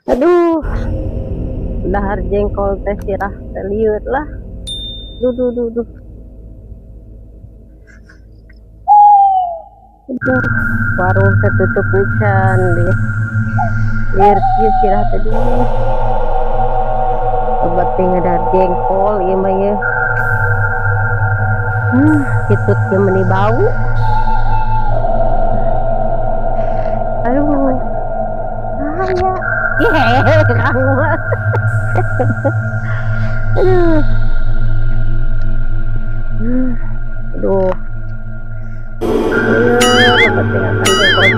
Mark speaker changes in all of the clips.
Speaker 1: Aduh, dahar jengkol teh sirah liut lah. Duh. Aduh, warung tertutup hujan deh. Liur kieu sirah teh dulu. Obat teh dahar jengkol ieu mah ye. Kitut ge meuni bau. Aduh. Ya. Kamu. Aduh. Aduh. Ayo, kepentingan jengkol.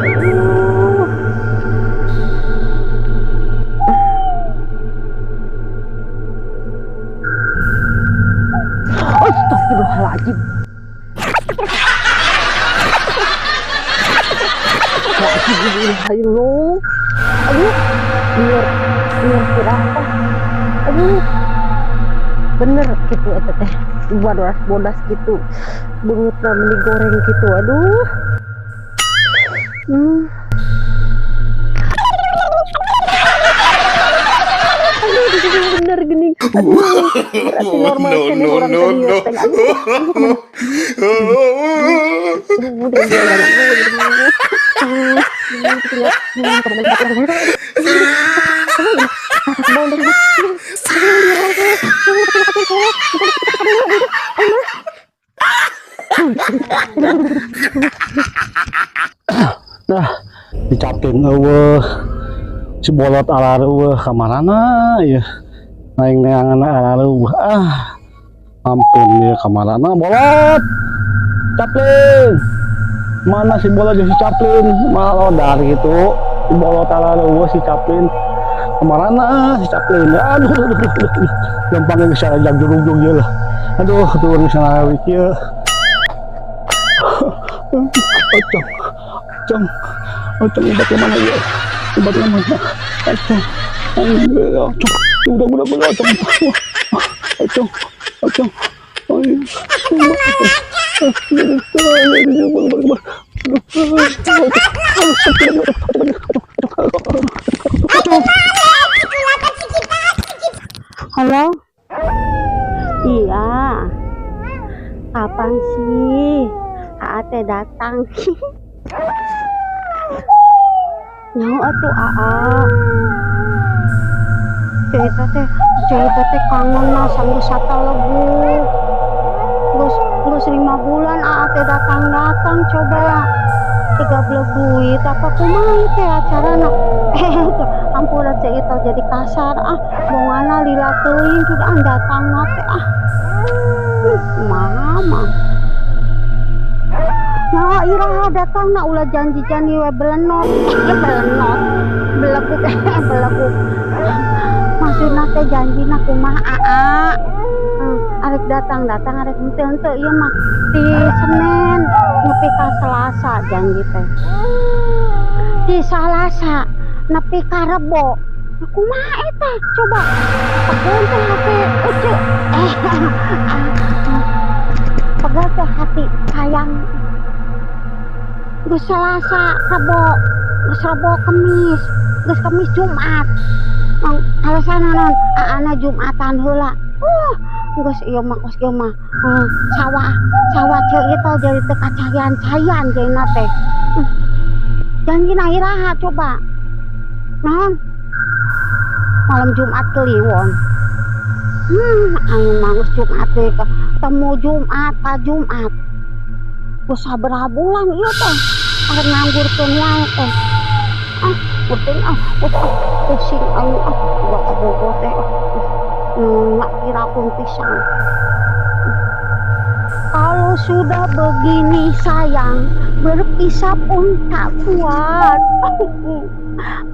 Speaker 1: Astagfirullahaladzim. Aduh, biar apa? Aduh, bener gitu eta teh. Bodas gitu, beungeutna meni goreng gitu. Aduh. Bener gini. Berarti normal sini orang serius teh.
Speaker 2: Nah, dicapin eueuh. Si bolot alar eueuh ka manana ieu. Naing neangan alar eueuh. Ampun ieu ka manana bolot. Caplin. Mana si bolot jeung si Caplin? Malodar gitu. Si bolot alar eueuh si Caplin. Kamarana si Caplin. Aduh. Gampang geus sajag jurug-jurug ieu lah. Aduh, tuh geus ngalawi kieu. Ocong obatnya mana ya? Obatnya mana? Ocong.
Speaker 1: Halo? Iya. Kapan sih? Ate datang. Nyaho atuh cerita teh kangen lah sanggeus satalebu. Geus 5 bulan teh datang coba 13 duit apa kumaha teh acarana. Ampun cerita jadi kasar bongana lila teuing sudah datang teh mama. Nah, iraha datang ulah janji-janji we belenot. Belebuk. Maksudna teh janjina kumaha arek datang arek henteu ieu mah di Senin nepi ka Selasa janji teh. Di Selasa nepi ka Rebo. Kumaha eta? Coba. Pegeun teh hati ece. Pegeun teh hati sayang. Geus Selasa, Rebo, Kamis, Jumat. Alasan naon? Ana Jumatan heula. Geus ieu mah sawah ceu itu jadi teu kacayan jaina teh. Janjina iraha coba. Naon? Malam Jumat kliwon. Aing mah geus Jumat teh temu Jumat ka Jumat. Geus sabaraha bulan ieu teh. Arek nganggurkeun wae teh. Penting pusing aing gua kabogoh teh. Nggak kira-kira pisan. Kalau sudah begini sayang, berpisah pun tak kuat.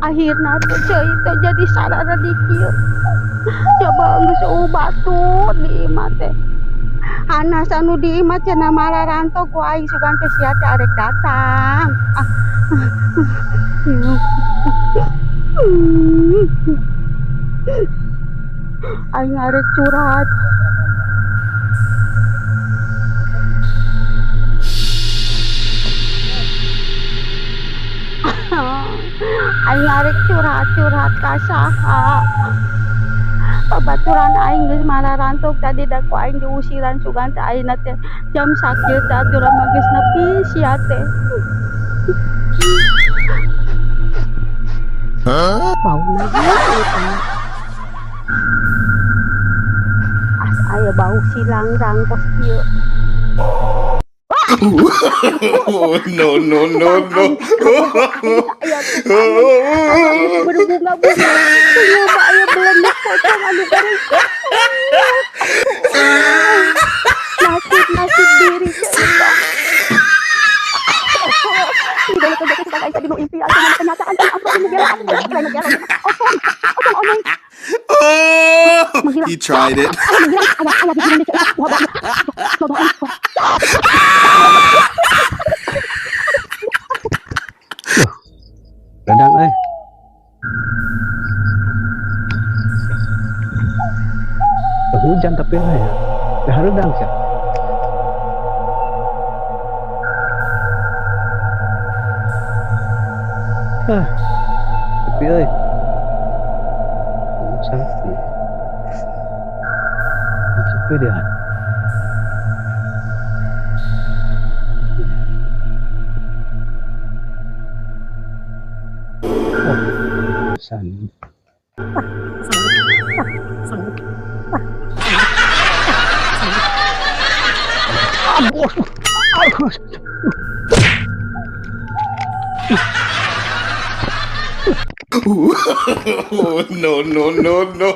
Speaker 1: Akhirnya tuh cerita jadi sarana dikieu. Coba geus ubatut di imah teh. Anas anu di imah cenah malaranto ku aing sugan teh sia teh arek datang. Aing arek curhat. Aing arek curhat-curhat ka saha. Babaturan aing geus mararantok tadi da ku aing diusiran sugan teh ayeuna teh jam sakit teh aturan mah geus nepi sia teh. Bau naon as aya bau silang rangkos kieu.
Speaker 3: Oh, no, no, no, no.
Speaker 1: Berbunga-bunga ternyata aya belendek pocong anu garing. Nasib diri cerita. Tidak ada kerja kita tadi mau impian dengan kenyataan dan apa yang negara oneng.
Speaker 3: Oh, he tried it.
Speaker 2: Dadang hujan tapi ya redang sih. Tapi sampai sampai dia san
Speaker 3: Oh, no, no, no, no.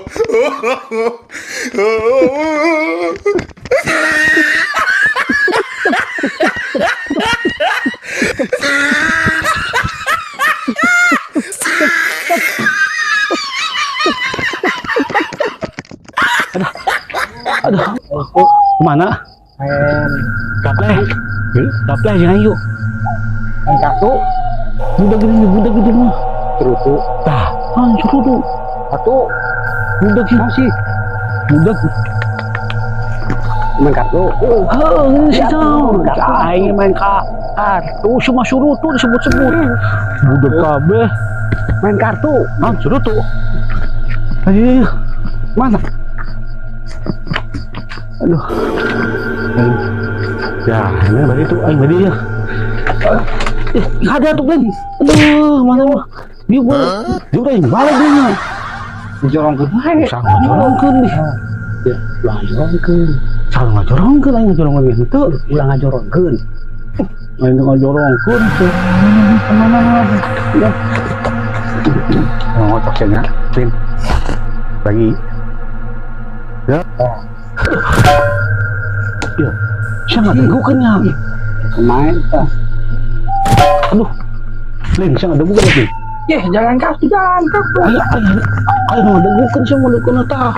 Speaker 2: aduh kemana gapleh jangan yuk kartu budak gede mah cerutu tah cerutu satu budak sih budak main kartu sih tahu aing main kartu cuma cerutu disebut-sebut budak kabeh main kartu cerutu ayo mana aduh ya ini balik itu aing balik ya ada tuh kan aduh mana mah dia udah yang balik dia dijorongkeun wae sangat ngajorongkeun nih ya ngajorongkeun sangat ngajorongkeun aing ngajorongkeun henteu ulah ngajorongkeun aing ngajorongkeun teh kemana ya ngocok cenah pin lagi ya ya siapa tegukan ya kemain tah aduh leng siapa tegukan lagi jangan kau ayo tegukan siapa tegukan tah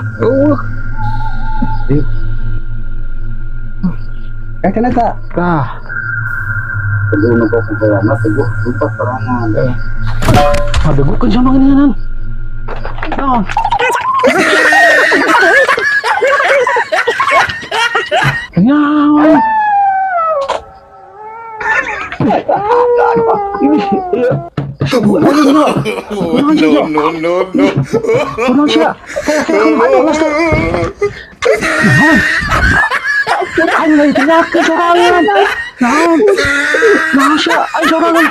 Speaker 2: kena tak tah teguh nopo pengalaman teguh lupa serangan tegukan siapa ini nan naon nyawa ini
Speaker 3: Oh, no, no, no.
Speaker 2: Aing lagi teriak sorangan. Nah, siya, ay sorangan.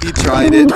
Speaker 3: He tried it.